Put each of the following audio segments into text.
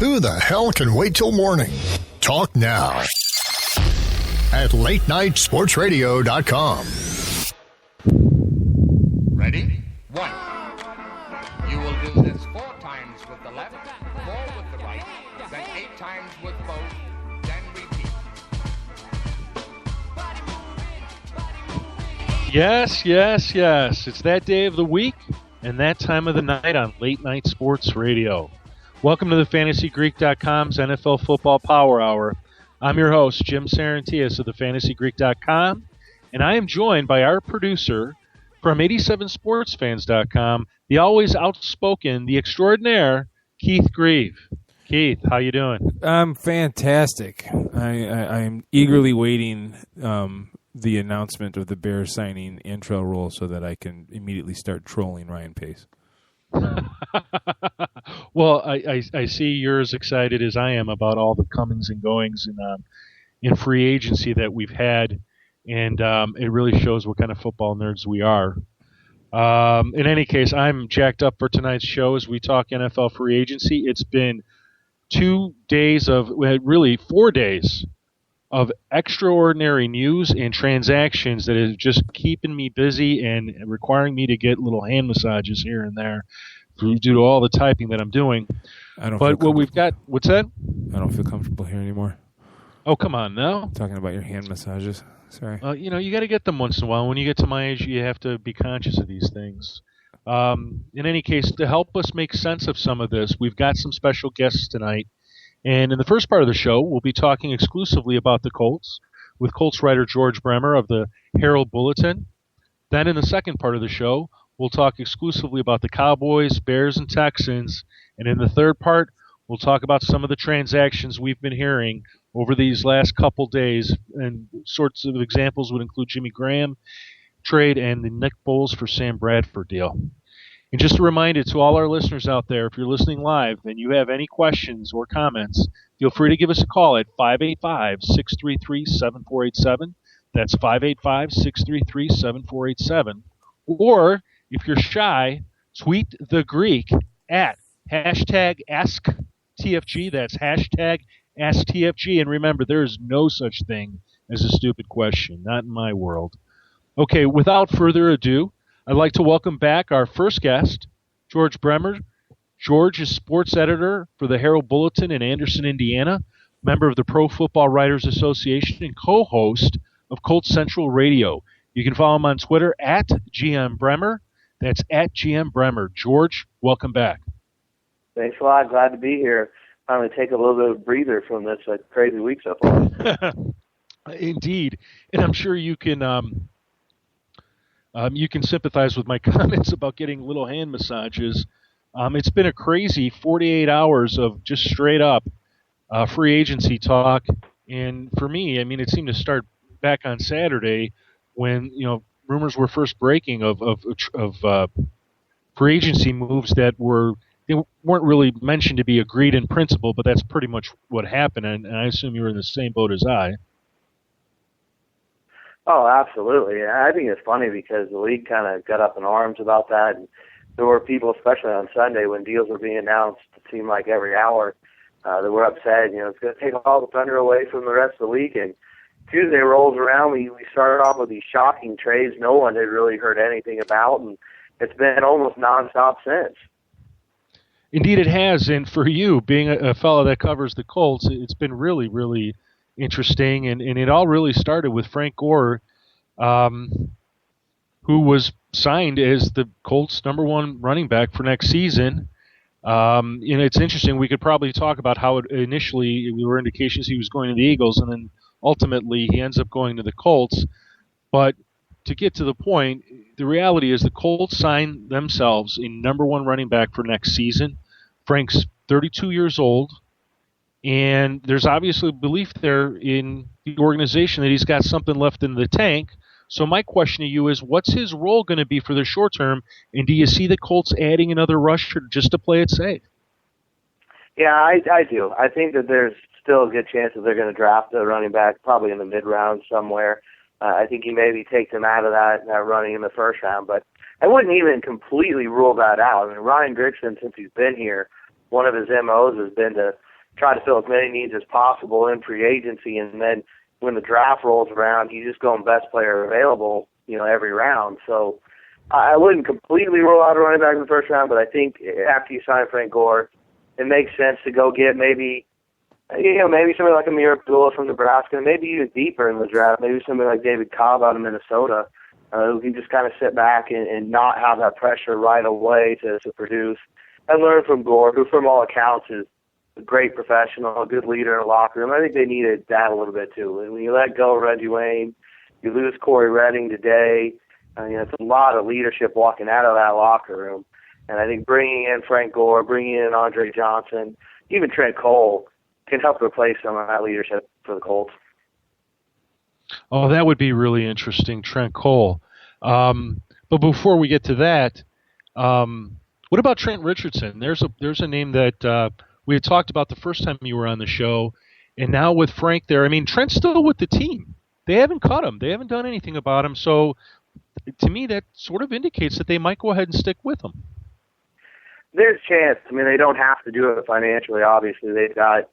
Who the hell can wait till morning? Talk now at latenightsportsradio.com. Ready? 1. You will do this 4 times with the left, 4 with the right, then 8 times with both, then repeat. Yes, yes, yes. It's that day of the week and that time of the night on Late Night Sports Radio. Welcome to the FantasyGreek.com's NFL Football Power Hour. I'm your host, Jim Sarantias of the FantasyGreek.com, and I am joined by our producer from 87sportsfans.com, the always outspoken, the extraordinaire, Keith Grieve. Keith, how you doing? I'm fantastic. I'm eagerly waiting the announcement of the Bears signing Antrell Roll so that I can immediately start trolling Ryan Pace. Well, I see you're as excited as I am about all the comings and goings in free agency that we've had, and it really shows what kind of football nerds we are. In any case, I'm jacked up for tonight's show as we talk NFL free agency. It's been 4 days of extraordinary news and transactions that is just keeping me busy and requiring me to get little hand massages here and there due to all the typing that I'm doing. But what we've got, what's that? I don't feel comfortable here anymore. Oh, come on now. Talking about your hand massages. Sorry. You got to get them once in a while. When you get to my age, you have to be conscious of these things. In any case, to help us make sense of some of this, we've got some special guests tonight. And in the first part of the show, we'll be talking exclusively about the Colts with Colts writer George Bremer of the Herald Bulletin. Then in the second part of the show, we'll talk exclusively about the Cowboys, Bears, and Texans. And in the third part, we'll talk about some of the transactions we've been hearing over these last couple days. And sorts of examples would include Jimmy Graham trade and the Nick Foles for Sam Bradford deal. And just a reminder to all our listeners out there, if you're listening live and you have any questions or comments, feel free to give us a call at 585-633-7487. That's 585-633-7487. Or, if you're shy, tweet the Greek at hashtag AskTFG. That's hashtag AskTFG. And remember, there is no such thing as a stupid question. Not in my world. Okay, without further ado, I'd like to welcome back our first guest, George Bremer. George is sports editor for the Herald Bulletin in Anderson, Indiana, member of the Pro Football Writers Association, and co-host of Colts Central Radio. You can follow him on Twitter at GM Bremer. That's at GM Bremer. George, welcome back. Thanks a lot. Glad to be here. Finally take a little bit of a breather from this crazy week so far. Indeed. And I'm sure you can sympathize with my comments about getting little hand massages. It's been a crazy 48 hours of just straight up free agency talk. And for me, I mean, it seemed to start back on Saturday when, rumors were first breaking of free agency moves that weren't really mentioned to be agreed in principle, but that's pretty much what happened. And I assume you were in the same boat as I. Oh, absolutely. I think it's funny because the league kind of got up in arms about that. And there were people, especially on Sunday when deals were being announced, it seemed like every hour, that were upset. It's going to take all the thunder away from the rest of the week. And Tuesday rolls around, we started off with these shocking trades no one had really heard anything about, and it's been almost nonstop since. Indeed it has, and for you, being a fellow that covers the Colts, it's been really, really interesting, and it all really started with Frank Gore, who was signed as the Colts' #1 running back for next season. And it's interesting, we could probably talk about how initially there were indications he was going to the Eagles, and then ultimately he ends up going to the Colts. But to get to the point, the reality is the Colts signed themselves a #1 running back for next season. Frank's 32 years old, and there's obviously belief there in the organization that he's got something left in the tank. So my question to you is, what's his role going to be for the short term, and do you see the Colts adding another rusher just to play it safe? Yeah, I do. I think that there's still a good chance that they're going to draft a running back probably in the mid-round somewhere. I think he maybe takes him out of that running in the first round, but I wouldn't even completely rule that out. I mean, Ryan Grigson, since he's been here, one of his MOs has been to try to fill as many needs as possible in free agency, and then when the draft rolls around, he's just going best player available, every round. So I wouldn't completely rule out a running back in the first round, but I think after you sign Frank Gore, it makes sense to go get maybe somebody like Amir Abdullah from Nebraska, maybe even deeper in the draft, maybe somebody like David Cobb out of Minnesota, who can just kind of sit back and not have that pressure right away to produce, and learn from Gore, who from all accounts is a great professional, a good leader in the locker room. I think they needed that a little bit too. And when you let go of Reggie Wayne, you lose Corey Redding today. It's a lot of leadership walking out of that locker room. And I think bringing in Frank Gore, bringing in Andre Johnson, even Trent Cole, can help replace some of that leadership for the Colts. Oh, that would be really interesting, Trent Cole. But before we get to that, what about Trent Richardson? There's a name that we had talked about the first time you were on the show, and now with Frank there, I mean, Trent's still with the team. They haven't cut him. They haven't done anything about him. So to me, that sort of indicates that they might go ahead and stick with him. There's a chance. I mean, they don't have to do it financially. Obviously, they've got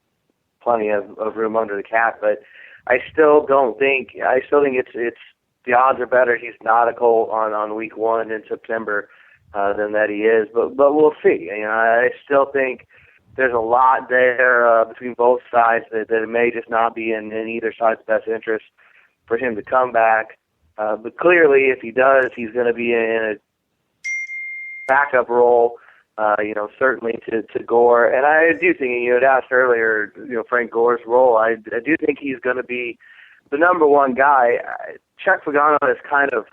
plenty of room under the cap, but I still think it's the odds are better he's not a Colt on week 1 in September than that he is. But we'll see. I still think there's a lot there between both sides that it may just not be in either side's best interest for him to come back. But clearly, if he does, he's going to be in a backup role. Certainly to Gore. And I do think, you had asked earlier, Frank Gore's role, I do think he's going to be the number one guy. Chuck Pagano has kind of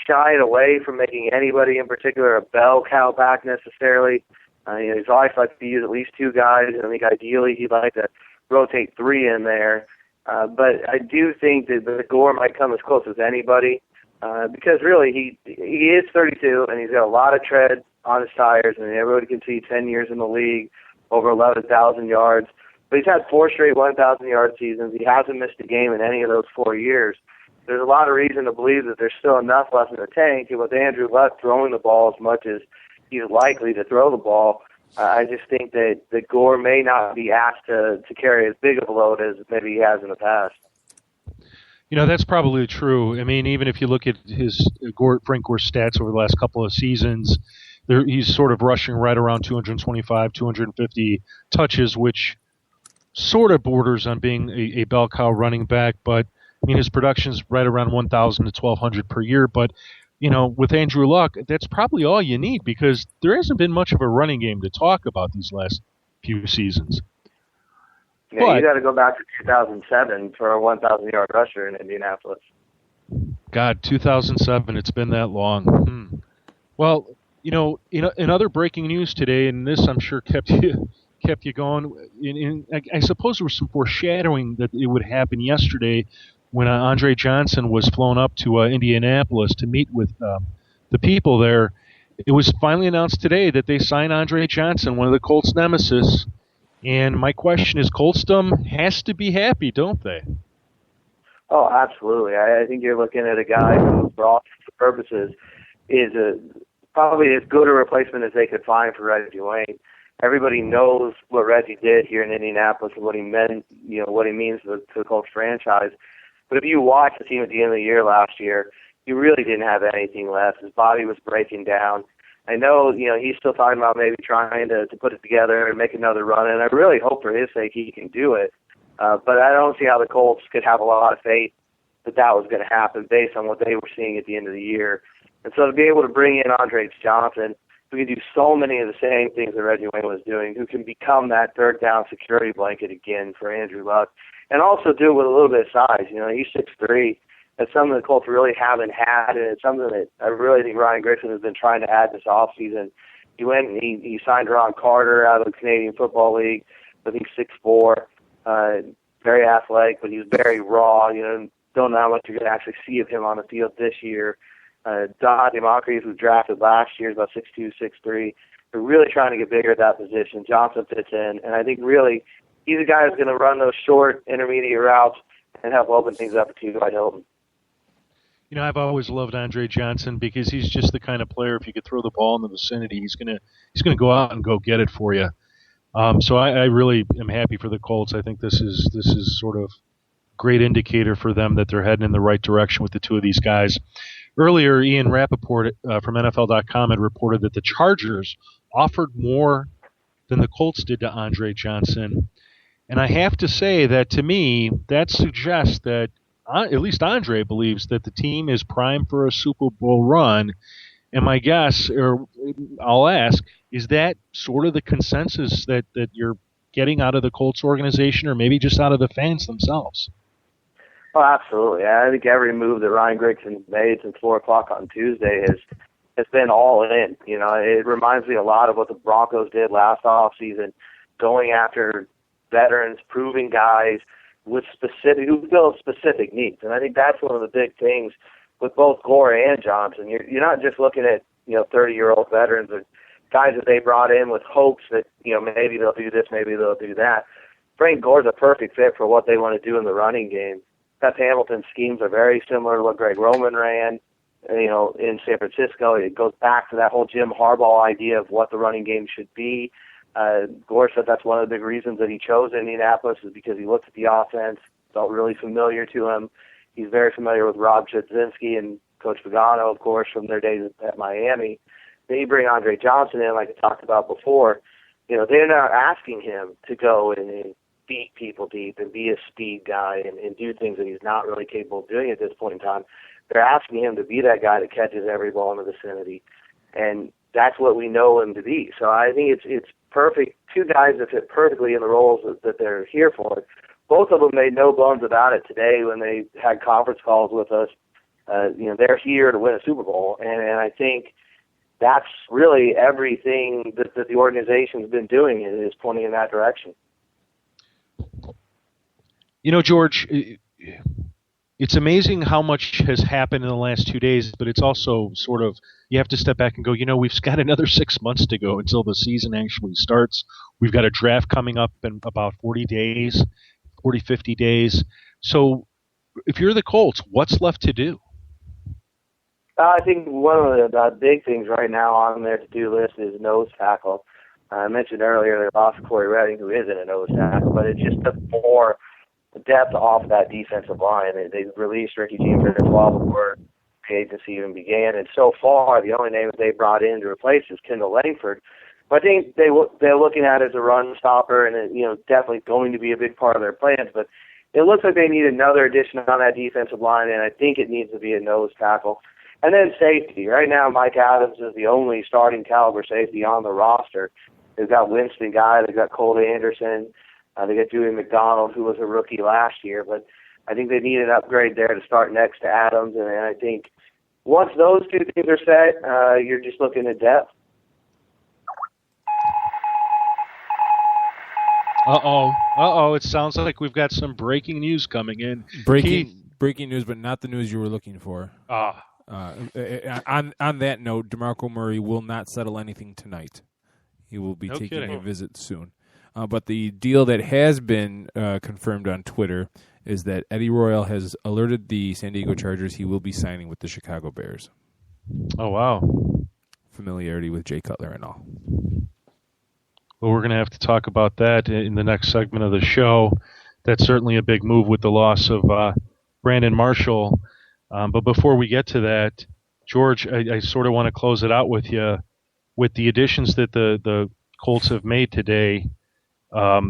shied away from making anybody in particular a bell cow back necessarily. He's always liked to use at least 2 guys, and I think ideally he'd like to rotate 3 in there. But I do think that Gore might come as close as anybody because really he is 32, and he's got a lot of tread on his tires, and everybody can see 10 years in the league, over 11,000 yards. But he's had 4 straight 1,000-yard seasons. He hasn't missed a game in any of those 4 years. There's a lot of reason to believe that there's still enough left in the tank, and with Andrew Luck throwing the ball as much as he's likely to throw the ball, I just think that Gore may not be asked to carry as big of a load as maybe he has in the past. That's probably true. I mean, even if you look at his Frank Gore's stats over the last couple of seasons, he's sort of rushing right around 225, 250 touches, which sort of borders on being a bell cow running back. But, I mean, his production's right around 1,000 to 1,200 per year. But, with Andrew Luck, that's probably all you need because there hasn't been much of a running game to talk about these last few seasons. Yeah, you got to go back to 2007 for a 1,000-yard rusher in Indianapolis. God, 2007, it's been that long. Well, in other breaking news today, and this I'm sure kept you going. I suppose there was some foreshadowing that it would happen yesterday when Andre Johnson was flown up to Indianapolis to meet with the people there. It was finally announced today that they signed Andre Johnson, one of the Colts' nemesis. And my question is, Coltsdom has to be happy, don't they? Oh, absolutely. I think you're looking at a guy who, for all purposes, is probably as good a replacement as they could find for Reggie Wayne. Everybody knows what Reggie did here in Indianapolis and what he meant, what he means to the Colts franchise. But if you watch the team at the end of the year last year, he really didn't have anything left. His body was breaking down. I know, he's still talking about maybe trying to put it together and make another run, and I really hope for his sake he can do it. But I don't see how the Colts could have a lot of faith that was going to happen based on what they were seeing at the end of the year. And so to be able to bring in Andre Johnson, who can do so many of the same things that Reggie Wayne was doing, who can become that third down security blanket again for Andrew Luck, and also do it with a little bit of size. He's 6'3". That's something the Colts really haven't had, and it's something that I really think Ryan Griffin has been trying to add this offseason. He went and he signed Ron Carter out of the Canadian Football League. I think 6'4", very athletic, but he's very raw. Don't know how much you're going to actually see of him on the field this year. Dante Moncrief, who was drafted last year, is about 6'2", 6'3". They're really trying to get bigger at that position. Johnson fits in, and I think really he's a guy who's going to run those short, intermediate routes and help open things up to Dwight Hilton. I've always loved Andre Johnson because he's just the kind of player, if you could throw the ball in the vicinity, he's gonna go out and go get it for you. So I really am happy for the Colts. I think this is sort of great indicator for them that they're heading in the right direction with the two of these guys. Earlier, Ian Rappaport from NFL.com had reported that the Chargers offered more than the Colts did to Andre Johnson. And I have to say that, to me, that suggests that at least Andre believes that the team is primed for a Super Bowl run. And my guess, or I'll ask, is that sort of the consensus that you're getting out of the Colts organization, or maybe just out of the fans themselves? Oh, absolutely. I think every move that Ryan Griggson's made since 4 o'clock on Tuesday has been all in. You know, it reminds me a lot of what the Broncos did last offseason, going after veterans, proving guys with who fill specific needs. And I think that's one of the big things with both Gore and Johnson. You're not just looking at, 30-year-old veterans or guys that they brought in with hopes that, maybe they'll do this, maybe they'll do that. Frank Gore's a perfect fit for what they want to do in the running game. Pep Hamilton's schemes are very similar to what Greg Roman ran, in San Francisco. It goes back to that whole Jim Harbaugh idea of what the running game should be. Gore said that's one of the big reasons that he chose Indianapolis is because he looked at the offense, felt really familiar to him. He's very familiar with Rob Chudzinski and Coach Pagano, of course, from their days at Miami. Then you bring Andre Johnson in, like I talked about before. They're not asking him to go and beat people deep and be a speed guy and do things that he's not really capable of doing at this point in time. They're asking him to be that guy that catches every ball in the vicinity. And that's what we know him to be. So I think it's perfect. Two guys that fit perfectly in the roles that they're here for. Both of them made no bones about it today when they had conference calls with us. They're here to win a Super Bowl. And I think that's really everything that the organization's been doing is pointing in that direction. George, it's amazing how much has happened in the last 2 days, but it's also sort of, you have to step back and go, we've got another 6 months to go until the season actually starts. We've got a draft coming up in about 50 days. So if you're the Colts, what's left to do? I think one of the big things right now on their to-do list is nose tackle. I mentioned earlier they lost Corey Redding, who isn't a nose tackle, but it just took more depth off that defensive line. They released Ricky Jean-Pierre before the agency even began, and so far the only name that they brought in to replace is Kendall Langford. But I think they're looking at it as a run stopper, and definitely going to be a big part of their plans. But it looks like they need another addition on that defensive line, and I think it needs to be a nose tackle. And then safety. Right now, Mike Adams is the only starting caliber safety on the roster. They've got Winston Guy, they've got Cole Anderson, they got Dewey McDonald, who was a rookie last year. But I think they need an upgrade there to start next to Adams. And I think once those two things are set, you're just looking at depth. Uh-oh. It sounds like we've got some breaking news coming in. Breaking news, but not the news you were looking for. On that note, DeMarco Murray will not settle anything tonight. He will be taking a visit soon. But the deal that has been confirmed on Twitter is that Eddie Royal has alerted the San Diego Chargers he will be signing with the Chicago Bears. Oh, wow. Familiarity with Jay Cutler and all. Well, we're going to have to talk about that in the next segment of the show. That's certainly a big move with the loss of Brandon Marshall. But before we get to that, George, I sort of want to close it out with you with the additions that the Colts have made today. A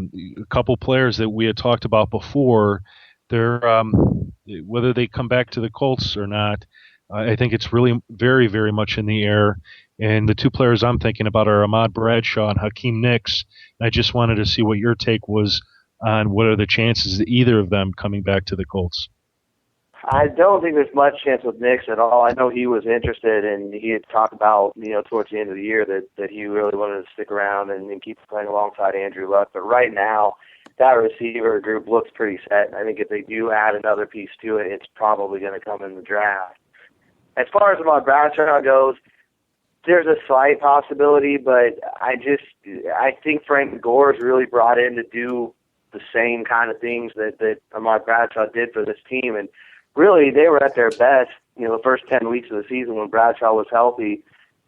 couple players that we had talked about before, they're whether they come back to the Colts or not, I think it's really very, very much in the air. And the two players I'm thinking about are Ahmad Bradshaw and Hakeem Nicks. I just wanted to see what your take was on what are the chances of either of them coming back to the Colts. I don't think there's much chance with Nicks at all. I know he was interested, and he had talked about, towards the end of the year that he really wanted to stick around and keep playing alongside Andrew Luck. But right now, that receiver group looks pretty set. I think if they do add another piece to it, it's probably going to come in the draft. As far as Ahmad Bradshaw goes, there's a slight possibility, but I think Frank Gore's really brought in to do the same kind of things that Ahmad Bradshaw did for this team. And really, they were at their best, the first 10 weeks of the season when Bradshaw was healthy.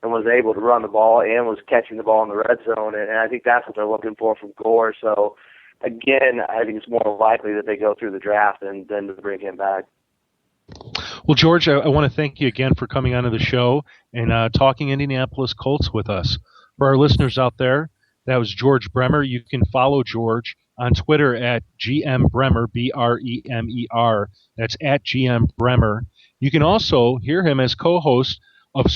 and was able to run the ball and was catching the ball in the red zone. And I think that's what they're looking for from Gore. So, again, I think it's more likely that they go through the draft than to bring him back. Well, George, I want to thank you again for coming onto the show and talking Indianapolis Colts with us. For our listeners out there, that was George Bremer. You can follow George on Twitter at GMBremer, B-R-E-M-E-R. That's at GMBremer. You can also hear him as co-host of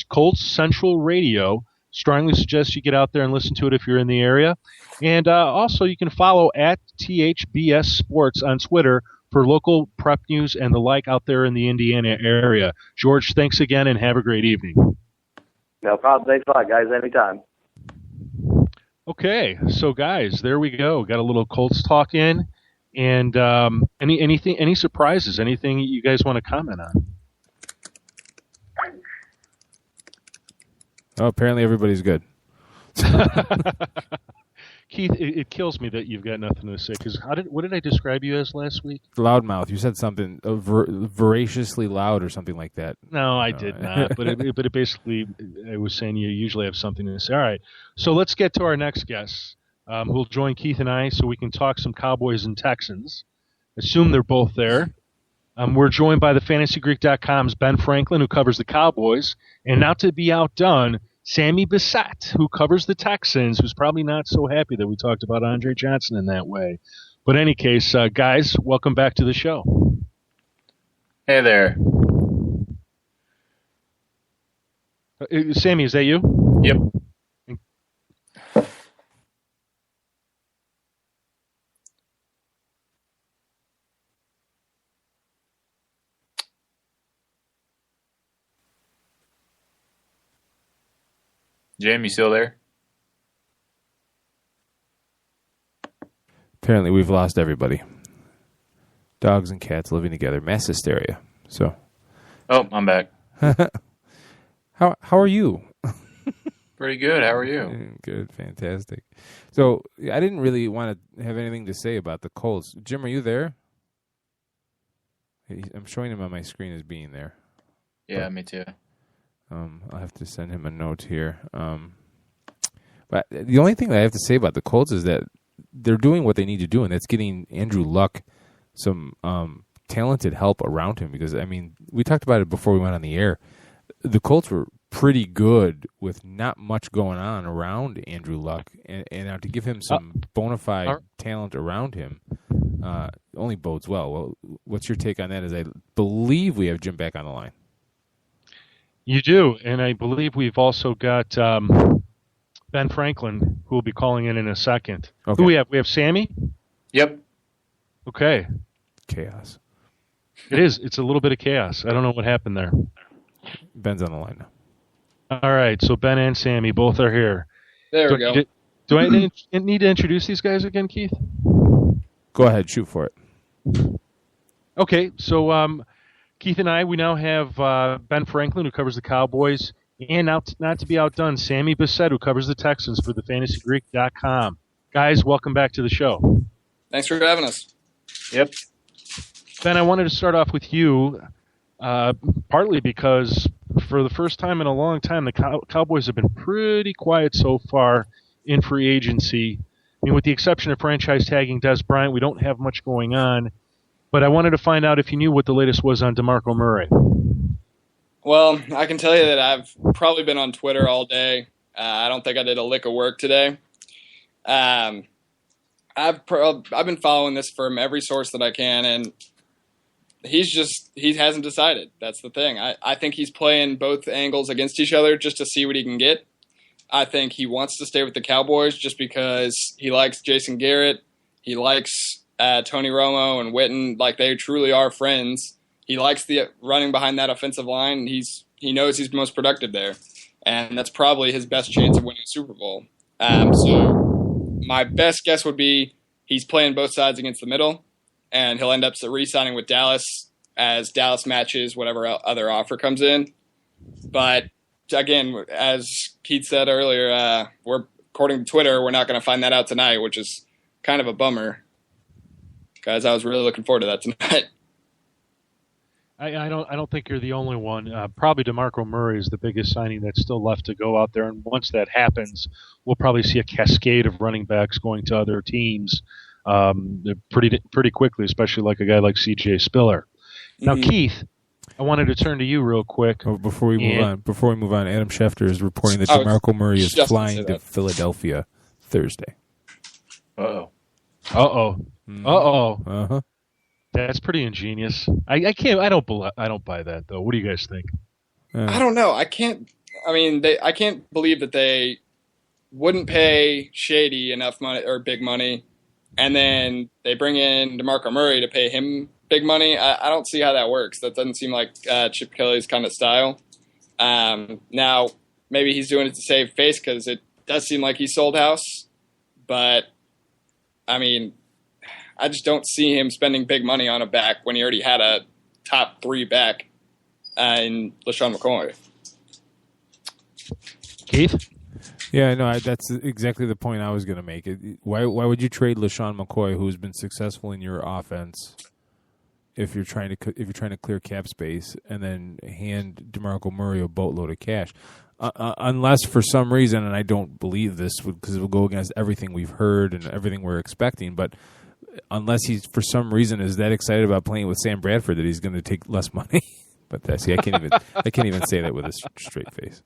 Colts Central Radio. Strongly suggest you get out there and listen to it if you're in the area. And also you can follow at THBS Sports on Twitter for local prep news and the like out there in the Indiana area. George, thanks again and have a great evening. No problem. Thanks a lot, guys. Anytime. Okay, so guys, there we go. Got a little Colts talk in. And any surprises? Anything you guys want to comment on? Oh, apparently everybody's good. Keith, it kills me that you've got nothing to say. Because what did I describe you as last week? Loudmouth. You said something voraciously loud or something like that. No, I did not. But it basically, I was saying you usually have something to say. All right, so let's get to our next guest, who'll join Keith and I so we can talk some Cowboys and Texans. Assume they're both there. We're joined by the FantasyGreek.com's Ben Franklin, who covers the Cowboys, and not to be outdone, Sammy Bissett, who covers the Texans, who's probably not so happy that we talked about Andre Johnson in that way. But in any case, guys, welcome back to the show. Hey there. Sammy, is that you? Yep. Jim, you still there? Apparently we've lost everybody. Dogs and cats living together. Mass hysteria. So. Oh, I'm back. How are you? Pretty good. How are you? Good. Fantastic. So I didn't really want to have anything to say about the Colts. Jim, are you there? I'm showing him on my screen as being there. Yeah, me too. I'll have to send him a note here. But the only thing that I have to say about the Colts is that they're doing what they need to do, and that's getting Andrew Luck some talented help around him. Because, I mean, we talked about it before we went on the air. The Colts were pretty good with not much going on around Andrew Luck. And now to give him some bona fide talent around him only bodes well. Well, what's your take on that? As I believe we have Jim back on the line. You do, and I believe we've also got Ben Franklin, who will be calling in a second. Okay. Who we have? We have Sammy? Yep. Okay. Chaos. It is. It's a little bit of chaos. I don't know what happened there. Ben's on the line now. All right, so Ben and Sammy both are here. There we go. Do I need to introduce these guys again, Keith? Go ahead, shoot for it. Okay, so Keith and I, we now have Ben Franklin, who covers the Cowboys, and not to be outdone, Sammy Bissett, who covers the Texans for the FantasyGreek.com. Guys, welcome back to the show. Thanks for having us. Yep. Ben, I wanted to start off with you, partly because for the first time in a long time, the Cowboys have been pretty quiet so far in free agency. I mean, with the exception of franchise tagging Des Bryant, we don't have much going on. But I wanted to find out if you knew what the latest was on DeMarco Murray. Well, I can tell you that I've probably been on Twitter all day. I don't think I did a lick of work today. I've been following this from every source that I can, and he hasn't decided. That's the thing. I think he's playing both angles against each other just to see what he can get. I think he wants to stay with the Cowboys just because he likes Jason Garrett. He likes Tony Romo and Witten. Like, they truly are friends. He likes the running behind that offensive line. And he knows he's most productive there. And that's probably his best chance of winning a Super Bowl. So my best guess would be he's playing both sides against the middle, and he'll end up re-signing with Dallas as Dallas matches whatever other offer comes in. But again, as Keith said earlier, according to Twitter, we're not going to find that out tonight, which is kind of a bummer. Guys, I was really looking forward to that tonight. I don't think you're the only one. Probably DeMarco Murray is the biggest signing that's still left to go out there, and once that happens, we'll probably see a cascade of running backs going to other teams pretty quickly, especially like a guy like C.J. Spiller. Now, Keith, I wanted to turn to you real quick. Before we move on, Adam Schefter is reporting that DeMarco Murray is flying to Philadelphia Thursday. Uh oh. That's pretty ingenious. I don't buy that though. What do you guys think? I don't know. I can't believe that they wouldn't pay Shady enough money or big money, and then they bring in DeMarco Murray to pay him big money. I don't see how that works. That doesn't seem like Chip Kelly's kind of style. Now maybe he's doing it to save face because it does seem like he sold house, but I mean, I just don't see him spending big money on a back when he already had a top 3 back in LeSean McCoy. Keith? Yeah, no, that's exactly the point I was going to make. Why would you trade LeSean McCoy, who's been successful in your offense, if you're trying to clear cap space, and then hand DeMarco Murray a boatload of cash? Unless for some reason, and I don't believe this because it will go against everything we've heard and everything we're expecting, but unless he's for some reason is that excited about playing with Sam Bradford that he's going to take less money. But I can't even say that with a straight face.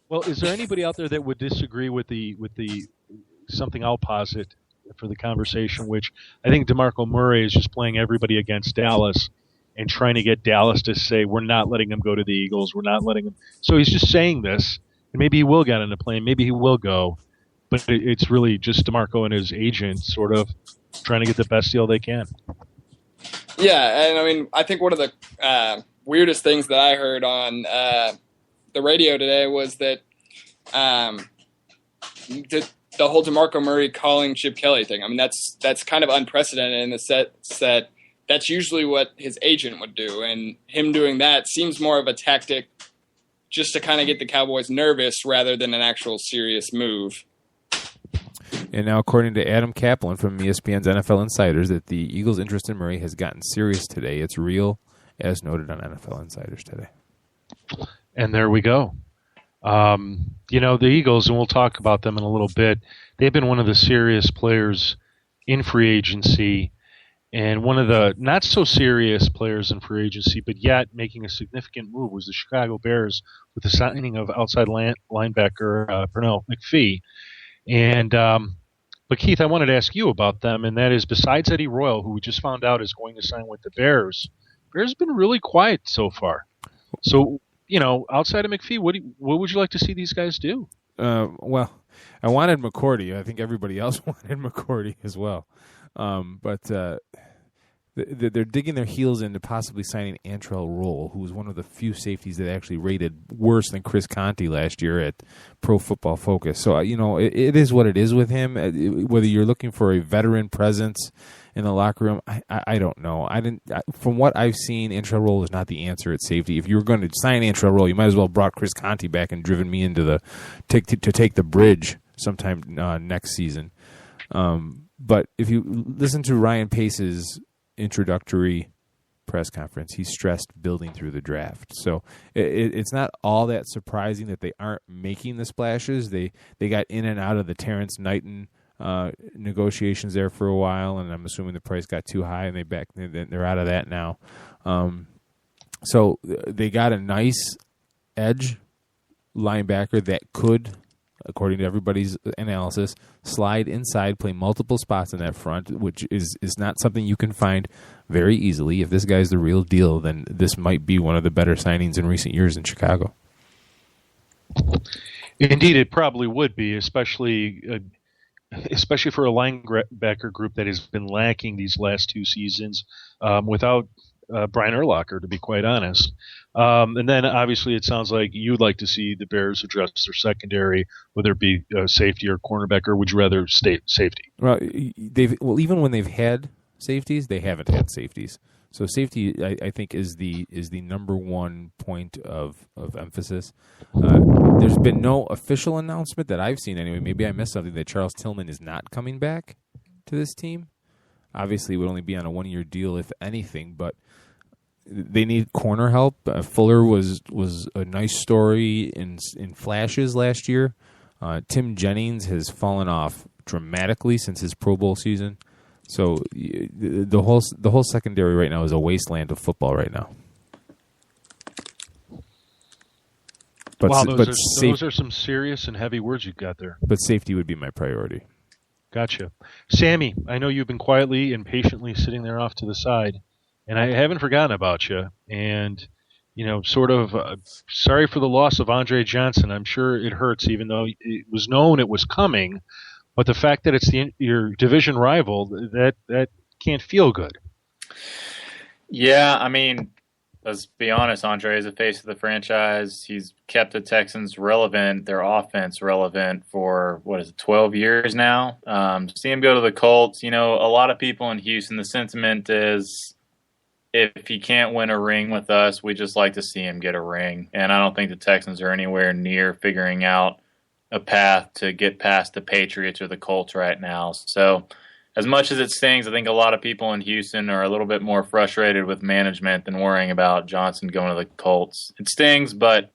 Well, is there anybody out there that would disagree with the something I'll posit for the conversation, which I think DeMarco Murray is just playing everybody against Dallas and trying to get Dallas to say, we're not letting him go to the Eagles. We're not letting him. So he's just saying this, and maybe he will get on the plane. Maybe he will go. But it's really just DeMarco and his agent sort of trying to get the best deal they can. Yeah, and I mean, I think one of the weirdest things that I heard on the radio today was that the whole DeMarco Murray calling Chip Kelly thing. I mean, that's kind of unprecedented in the sense that that's usually what his agent would do, and him doing that seems more of a tactic just to kind of get the Cowboys nervous rather than an actual serious move. And now, according to Adam Kaplan from ESPN's NFL Insiders, that the Eagles' interest in Murray has gotten serious today. It's real, as noted on NFL Insiders today. And there we go. The Eagles, and we'll talk about them in a little bit, they've been one of the serious players in free agency and one of the not-so-serious players in free agency, but yet making a significant move was the Chicago Bears with the signing of outside linebacker Pernell McPhee. And but Keith, I wanted to ask you about them, and that is besides Eddie Royal, who we just found out is going to sign with the Bears have been really quiet so far. So, outside of McPhee, what would you like to see these guys do? Well, I wanted McCourty. I think everybody else wanted McCourty as well. But they're digging their heels into possibly signing Antrell Roll, who was one of the few safeties that actually rated worse than Chris Conte last year at Pro Football Focus. So, it is what it is with him. Whether you're looking for a veteran presence in the locker room, I don't know. From what I've seen, Antrell Roll is not the answer at safety. If you were going to sign Antrell Roll, you might as well have brought Chris Conte back and driven me into to take the bridge sometime next season. But if you listen to Ryan Pace's introductory press conference, he stressed building through the draft. So it's not all that surprising that they aren't making the splashes. They got in and out of the Terrence Knighton negotiations there for a while, and I'm assuming the price got too high, and they're out of that now. So they got a nice edge linebacker that could, according to everybody's analysis, slide inside, play multiple spots in that front, which is not something you can find very easily. If this guy's the real deal, then this might be one of the better signings in recent years in Chicago. Indeed, it probably would be, especially for a linebacker group that has been lacking these last 2 seasons without Brian Urlacher, to be quite honest. And then, obviously, it sounds like you'd like to see the Bears address their secondary, whether it be safety or cornerback, or would you rather stay safety? Well, even when they've had safeties, they haven't had safeties. So safety, I think, is the number one point of emphasis. There's been no official announcement that I've seen anyway. Maybe I missed something that Charles Tillman is not coming back to this team. obviously would only be on a 1-year deal, if anything, but they need corner help. Fuller was a nice story in flashes last year. Tim Jennings has fallen off dramatically since his Pro Bowl season. So the whole secondary right now is a wasteland of football right now. But, wow, those are some serious and heavy words you've got there. But safety would be my priority. Gotcha. Sammy, I know you've been quietly and patiently sitting there off to the side, and I haven't forgotten about you. And, sort of sorry for the loss of Andre Johnson. I'm sure it hurts, even though it was known it was coming. But the fact that it's your division rival, that can't feel good. Yeah, I mean, let's be honest, Andre is the face of the franchise. He's kept the Texans relevant, their offense relevant for, 12 years now? See him go to the Colts. A lot of people in Houston, the sentiment is if he can't win a ring with us, we just like to see him get a ring. And I don't think the Texans are anywhere near figuring out a path to get past the Patriots or the Colts right now. So as much as it stings, I think a lot of people in Houston are a little bit more frustrated with management than worrying about Johnson going to the Colts. It stings, but,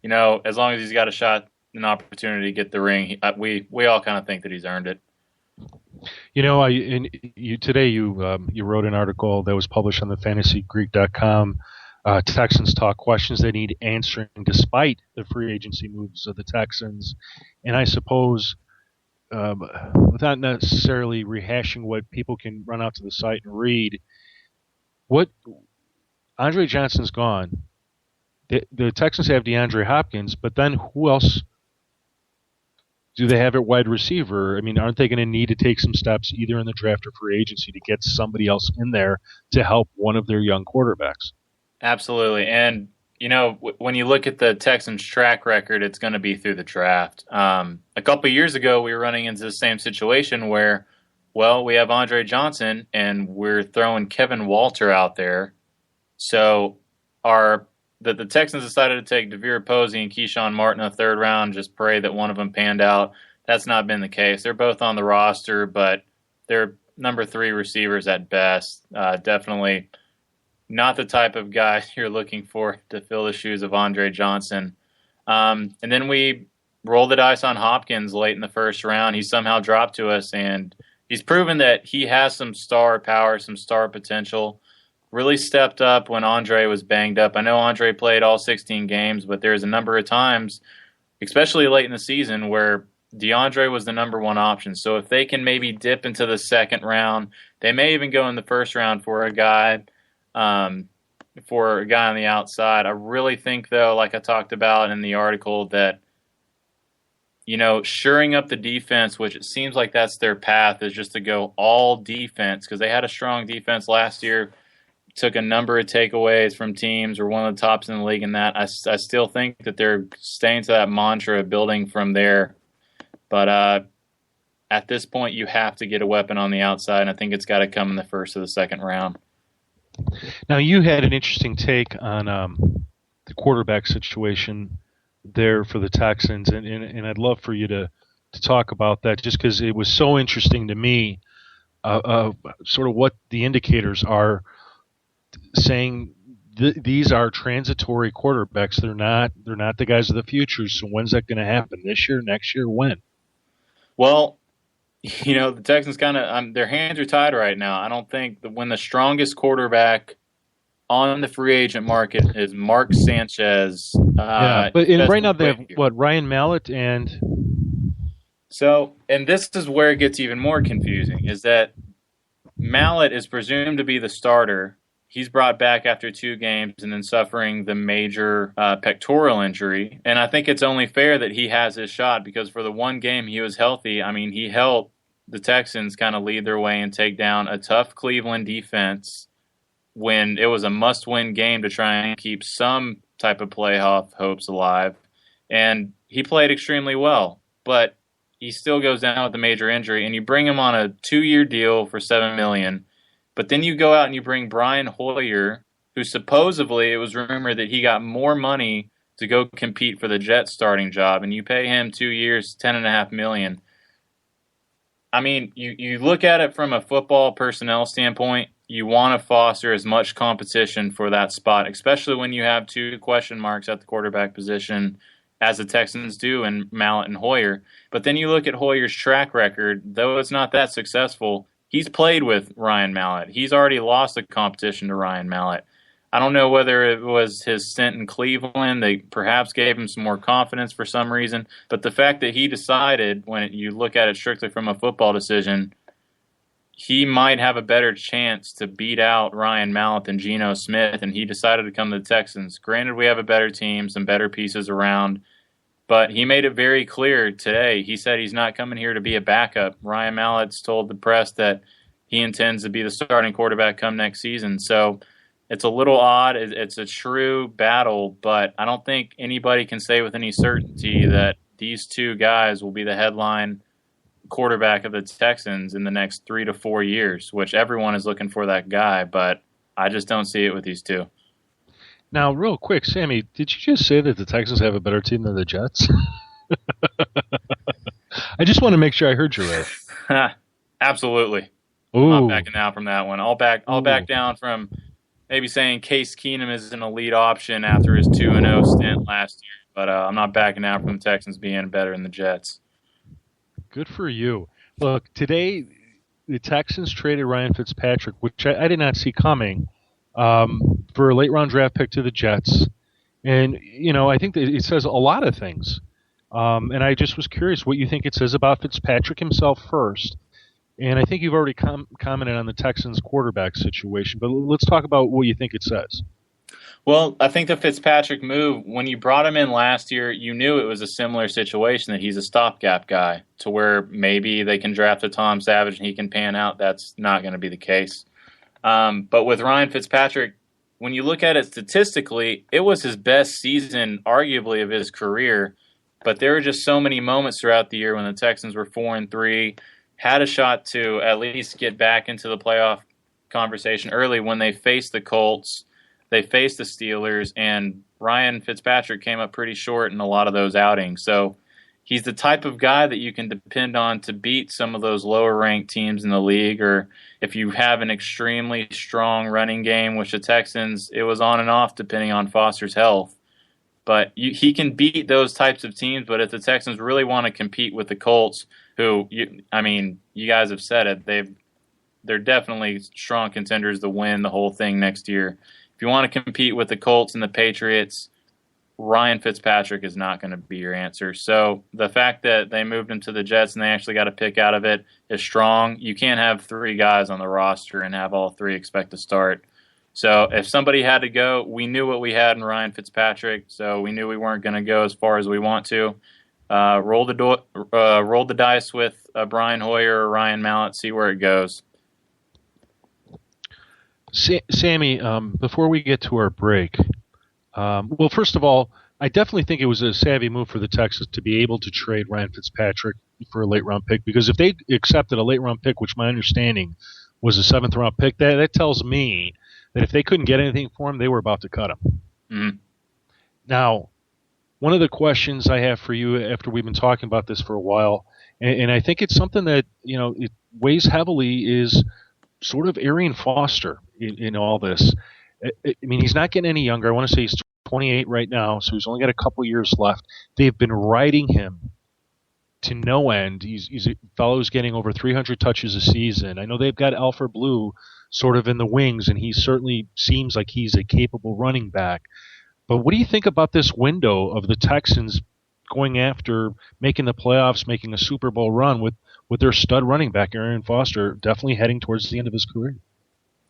as long as he's got a shot, an opportunity to get the ring, we all kind of think that he's earned it. Today you wrote an article that was published on the fantasygreek.com. Texans talk questions they need answering despite the free agency moves of the Texans. And I suppose, without necessarily rehashing what people can run out to the site and read, what Andre Johnson's gone. The Texans have DeAndre Hopkins, but then who else do they have at wide receiver? I mean, aren't they going to need to take some steps either in the draft or free agency to get somebody else in there to help one of their young quarterbacks? Absolutely. And, when you look at the Texans' track record, it's going to be through the draft. A couple of years ago, we were running into the same situation where, we have Andre Johnson and we're throwing Kevin Walter out there. So the Texans decided to take Devere Posey and Keyshawn Martin in the third round, just pray that one of them panned out. That's not been the case. They're both on the roster, but they're number 3 receivers at best. Definitely not the type of guy you're looking for to fill the shoes of Andre Johnson. And then we rolled the dice on Hopkins late in the first round. He somehow dropped to us, and he's proven that he has some star power, some star potential. Really stepped up when Andre was banged up. I know Andre played all 16 games, but there's a number of times, especially late in the season, where DeAndre was the number 1 option. So if they can maybe dip into the second round, they may even go in the first round for a guy on the outside. I really think, though, like I talked about in the article, that shoring up the defense, which it seems like that's their path, is just to go all defense, because they had a strong defense last year. Took a number of takeaways from teams, or one of the tops in the league in that. I still think that they're staying to that mantra of building from there. But at this point, you have to get a weapon on the outside, and I think it's got to come in the first or the second round. Now, you had an interesting take on the quarterback situation there for the Texans, and I'd love for you to talk about that, just because it was so interesting to me, sort of what the indicators are saying. These are transitory quarterbacks. They're not the guys of the future. So when's that going to happen? This year, next year, when? Well, the Texans kind of their hands are tied right now. I don't think that when the strongest quarterback on the free agent market is Mark Sanchez. But right now they have Ryan Mallett and. So, and this is where it gets even more confusing, is that Mallett is presumed to be the starter. He's brought back after 2 games and then suffering the major pectoral injury. And I think it's only fair that he has his shot, because for the 1 game he was healthy, I mean, he helped the Texans kind of lead their way and take down a tough Cleveland defense when it was a must-win game to try and keep some type of playoff hopes alive. And he played extremely well, but he still goes down with a major injury, and you bring him on a 2-year deal for $7 million. But then you go out and you bring Brian Hoyer, who supposedly it was rumored that he got more money to go compete for the Jets starting job, and you pay him 2 years, $10.5 million. I mean, you look at it from a football personnel standpoint, you want to foster as much competition for that spot, especially when you have two question marks at the quarterback position, as the Texans do in Mallett and Hoyer. But then you look at Hoyer's track record, though it's not that successful, he's played with Ryan Mallett. He's already lost the competition to Ryan Mallett. I don't know whether it was his stint in Cleveland. They perhaps gave him some more confidence for some reason. But the fact that he decided, when you look at it strictly from a football decision, he might have a better chance to beat out Ryan Mallett than Geno Smith, and he decided to come to the Texans. Granted, we have a better team, some better pieces around, but he made it very clear today. He said he's not coming here to be a backup. Ryan Mallett's told the press that he intends to be the starting quarterback come next season. So it's a little odd. It's a true battle, but I don't think anybody can say with any certainty that these two guys will be the headline quarterback of the Texans in the next 3 to 4 years, which everyone is looking for that guy, but I just don't see it with these two. Now, real quick, Sammy, did you just say that the Texans have a better team than the Jets? I just want to make sure I heard you right. Absolutely. Ooh. I'm not backing down from that one. I'll back down from maybe saying Case Keenum is an elite option after his 2-0 stint last year, but I'm not backing down from the Texans being better than the Jets. Good for you. Look, today the Texans traded Ryan Fitzpatrick, which I did not see coming, for a late-round draft pick to the Jets. And, I think that it says a lot of things. And I just was curious what you think it says about Fitzpatrick himself first. And I think you've already commented on the Texans quarterback situation, but let's talk about what you think it says. Well, I think the Fitzpatrick move, when you brought him in last year, you knew it was a similar situation, that he's a stopgap guy, to where maybe they can draft a Tom Savage and he can pan out. That's not going to be the case. But with Ryan Fitzpatrick, when you look at it statistically, it was his best season, arguably, of his career. But there were just so many moments throughout the year when the Texans were 4-3, had a shot to at least get back into the playoff conversation early when they faced the Colts, they faced the Steelers, and Ryan Fitzpatrick came up pretty short in a lot of those outings. So he's the type of guy that you can depend on to beat some of those lower-ranked teams in the league, or if you have an extremely strong running game, which the Texans, it was on and off depending on Foster's health. But he can beat those types of teams, but if the Texans really want to compete with the Colts, who, you guys have said it, they're definitely strong contenders to win the whole thing next year. If you want to compete with the Colts and the Patriots, Ryan Fitzpatrick is not going to be your answer. So the fact that they moved him to the Jets and they actually got a pick out of it is strong. You can't have 3 guys on the roster and have all 3 expect to start. So if somebody had to go, we knew what we had in Ryan Fitzpatrick, so we knew we weren't going to go as far as we want to. Roll the dice with Brian Hoyer or Ryan Mallett, see where it goes. Sammy, before we get to our break, well, first of all, I definitely think it was a savvy move for the Texans to be able to trade Ryan Fitzpatrick for a late-round pick, because if they accepted a late-round pick, which my understanding was a 7th-round pick, that tells me that if they couldn't get anything for him, they were about to cut him. Mm-hmm. Now, one of the questions I have for you after we've been talking about this for a while, and I think it's something that it weighs heavily, is sort of Arian Foster in all this. I mean, he's not getting any younger. I want to say he's 28 right now, so he's only got a couple years left. They've been riding him to no end. He's a fellow who's getting over 300 touches a season. I know they've got Alfred Blue sort of in the wings, and he certainly seems like he's a capable running back. But what do you think about this window of the Texans going after making the playoffs, making a Super Bowl run with their stud running back, Arian Foster, definitely heading towards the end of his career?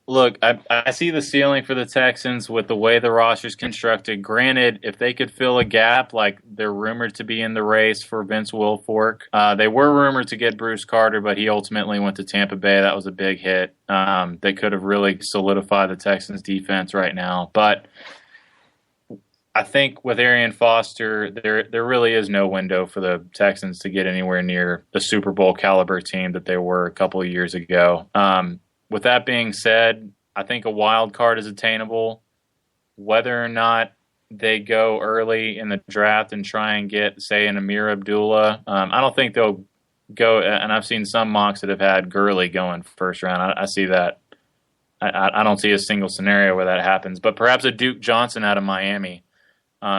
Look, I see the ceiling for the Texans with the way the roster's constructed. Granted, if they could fill a gap, like they're rumored to be in the race for Vince Wilfork. They were rumored to get Bruce Carter, but he ultimately went to Tampa Bay. That was a big hit. They could have really solidified the Texans' defense right now. But I think with Arian Foster, there really is no window for the Texans to get anywhere near the Super Bowl caliber team that they were a couple of years ago. With that being said, I think a wild card is attainable. Whether or not they go early in the draft and try and get, say, an Amir Abdullah, I don't think they'll go, and I've seen some mocks that have had Gurley going first round. I see that. I don't see a single scenario where that happens, but perhaps a Duke Johnson out of Miami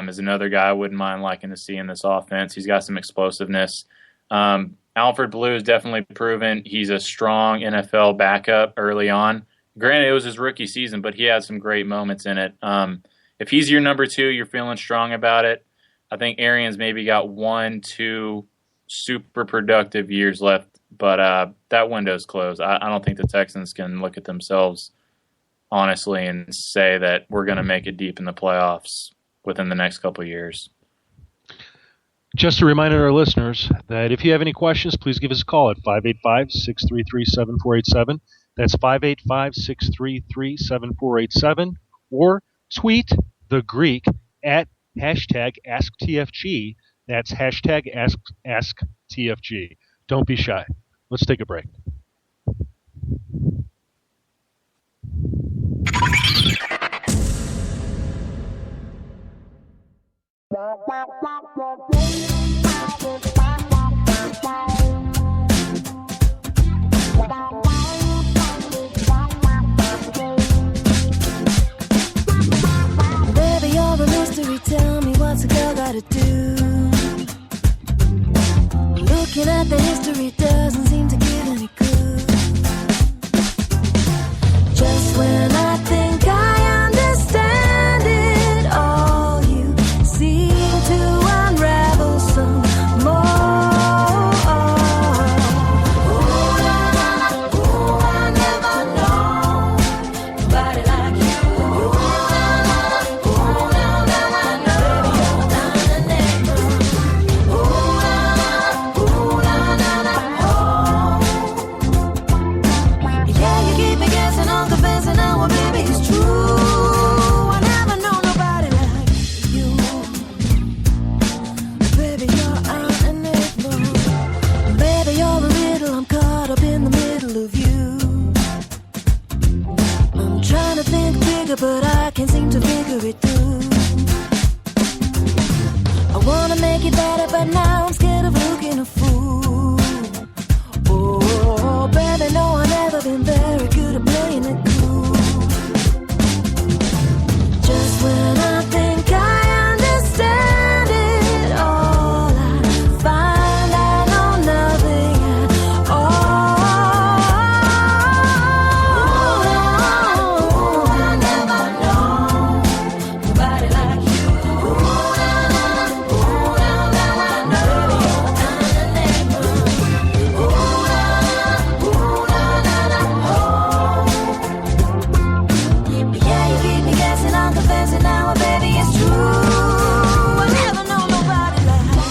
is another guy I wouldn't mind liking to see in this offense. He's got some explosiveness. Alfred Blue has definitely proven he's a strong NFL backup early on. Granted, it was his rookie season, but he had some great moments in it. If he's your number 2, you're feeling strong about it. I think Arians maybe got 1-2 super productive years left, but that window's closed. I don't think the Texans can look at themselves honestly and say that we're going to make it deep in the playoffs within the next couple of years. Just a reminder to our listeners that if you have any questions, please give us a call at 585-633-7487. That's 585-633-7487. Or tweet the Greek at #AskTFG. That's #AskTFG. Don't be shy. Let's take a break. Baby, you're a mystery. Tell me what's a girl gotta do? Looking at the history doesn't seem to give any clue. Just when I think I understand it all, you seem to unravel some more. Ooh, I never know nobody like you. Ooh, now I know you're dynamic. Yeah, you keep me guessing, I'm confessing now, well, baby, it's true. I never know nobody like you. Baby, you're an enigma. Baby, you're a riddle, I'm caught up in the middle of you. I'm trying to think bigger, but I can't seem to figure it through. I wanna make it better, but now I'm scared of looking a fool. Oh, baby, no, I've never been very good at playing it cool. Just when I think I understand it all, I find I know nothing at all. I never know nobody like you. Now I know you're dynamic. Yeah, you keep me guessing, I'm confessing now, baby, it's true. I never know nobody like you.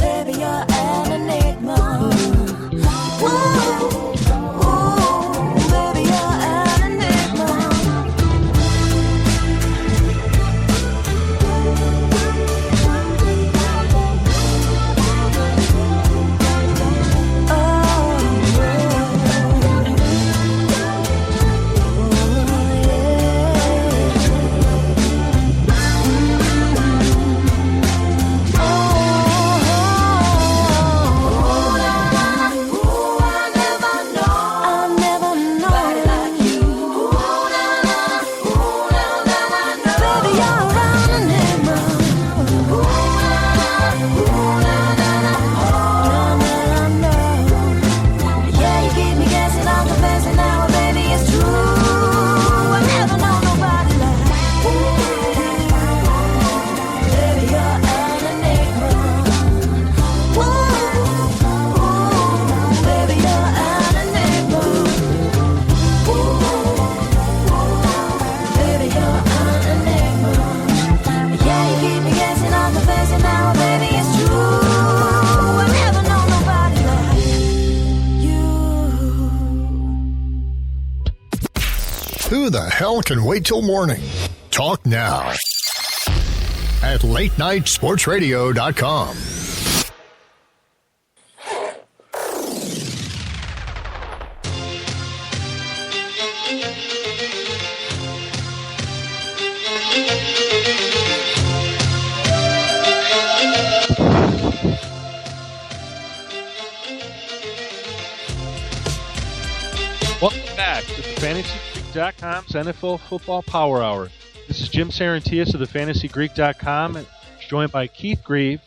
Baby, you're an enigma. Ooh, baby, you're an enigma. Who the hell can wait till morning? Talk now at latenightsportsradio.com. Welcome back to the FantasyGreek.com's NFL Football Power Hour. This is Jim Sarantias of the FantasyGreek.com, joined by Keith Grieve